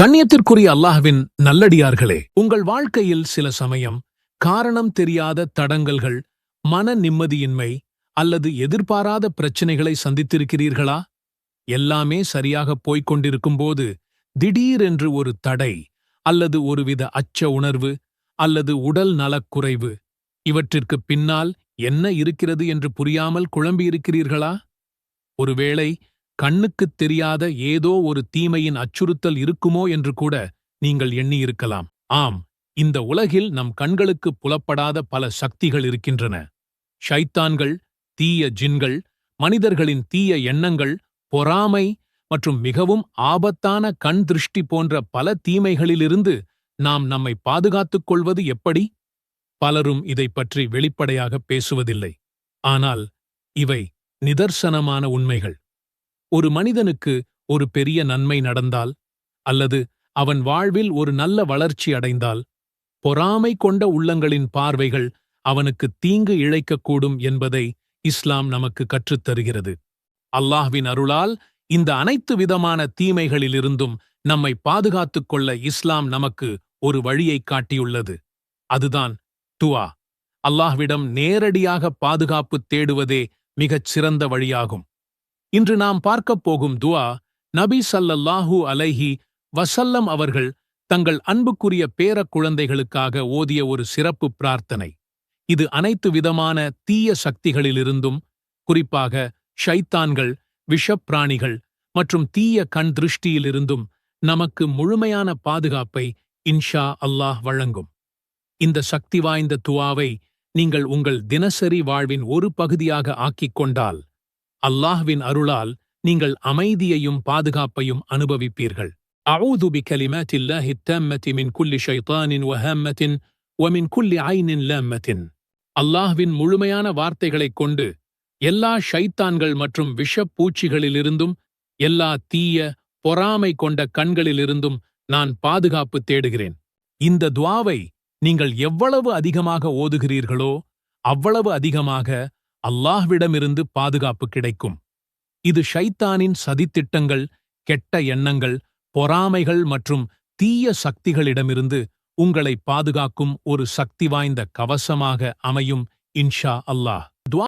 கண்ணியத்திற்குரிய அல்லாஹ்வின் நல்லடியார்களே, உங்கள் வாழ்க்கையில் சில சமயம் காரணம் தெரியாத தடங்கல்கள், மன நிம்மதியின்மை அல்லது எதிர்பாராத பிரச்சனைகளை சந்தித்திருக்கிறீர்களா? எல்லாமே சரியாகப் போய்க் கொண்டிருக்கும்போது திடீரென்று ஒரு தடை அல்லது ஒருவித அச்ச உணர்வு அல்லது உடல் நலக்குறைவு, இவற்றிற்குப் பின்னால் என்ன இருக்கிறது என்று புரியாமல் குழம்பியிருக்கிறீர்களா? ஒருவேளை கண்ணுக்குத் தெரியாத ஏதோ ஒரு தீமையின் அச்சுறுத்தல் இருக்குமோ என்று கூட நீங்கள் எண்ணியிருக்கலாம். ஆம், இந்த உலகில் நம் கண்களுக்கு புலப்படாத பல சக்திகள் இருக்கின்றன. ஷைத்தான்கள், தீய ஜின்கள், மனிதர்களின் தீய எண்ணங்கள், பொறாமை மற்றும் மிகவும் ஆபத்தான கண் திருஷ்டி போன்ற பல தீமைகளிலிருந்து நாம் நம்மை பாதுகாத்துக் கொள்வது எப்படி? பலரும் இதைப் பற்றி வெளிப்படையாக பேசுவதில்லை. ஆனால் இவை நிதர்சனமான உண்மைகள். ஒரு மனிதனுக்கு ஒரு பெரிய நன்மை நடந்தால் அல்லது அவன் வாழ்வில் ஒரு நல்ல வளர்ச்சி அடைந்தால், பொறாமை கொண்ட உள்ளங்களின் பார்வைகள் அவனுக்கு தீங்கு இழைக்கக்கூடும் என்பதை இஸ்லாம் நமக்கு கற்றுத்தருகிறது. அல்லாஹ்வின் அருளால் இந்த அனைத்து விதமான தீமைகளிலிருந்தும் நம்மை பாதுகாத்துக் கொள்ள இஸ்லாம் நமக்கு ஒரு வழியைக் காட்டியுள்ளது. அதுதான் துஆ. அல்லாஹ்விடம் நேரடியாக பாதுகாப்பு தேடுவதே மிகச் சிறந்த வழியாகும். இன்று நாம் பார்க்கப் போகும் துஆ, நபி ஸல்லல்லாஹு அலைஹி வஸல்லம் அவர்கள் தங்கள் அன்புக்குரிய பேரக் குழந்தைகளுக்காக ஓதிய ஒரு சிறப்பு பிரார்த்தனை. இது அனைத்து விதமான தீய சக்திகளிலிருந்தும், குறிப்பாக ஷைத்தான்கள், விஷப்பிராணிகள் மற்றும் தீய கண் திருஷ்டியிலிருந்தும் நமக்கு முழுமையான பாதுகாப்பை இன்ஷா அல்லாஹ் வழங்கும். இந்த சக்தி வாய்ந்த துஆவை நீங்கள் உங்கள் தினசரி வாழ்வின் ஒரு பகுதியாக ஆக்கிக் கொண்டால், அல்லாஹ்வின் அருளால் நீங்கள் அமைதியையும் பாதுகாப்பையும் அனுபவிப்பீர்கள். அஊது பிகலிமாத்தில்லாஹி த்தம்மத்தி மின் குல்லி ஷைத்தானின் வஹம்மத்தின் வமின் குல்லி ஐனின் லாம்மத்தின். அல்லாஹ்வின் முழுமையான வார்த்தைகளைக் கொண்டு எல்லா ஷைத்தான்கள் மற்றும் விஷப்பூச்சிகளிலிருந்தும், எல்லா தீய பொறாமை கொண்ட கண்களிலிருந்தும் நான் பாதுகாப்பு தேடுகிறேன். இந்த துஆவை நீங்கள் எவ்வளவு அதிகமாக ஓதுகிறீர்களோ அவ்வளவு அதிகமாக அல்லாஹ்விடமிருந்து பாதுகாப்பு கிடைக்கும். இது ஷைத்தானின் சதித்திட்டங்கள், கெட்ட எண்ணங்கள், பொறாமைகள் மற்றும் தீய சக்திகளிடமிருந்து உங்களை பாதுகாக்கும் ஒரு சக்தி வாய்ந்த கவசமாக அமையும் இன்ஷா அல்லாஹ்.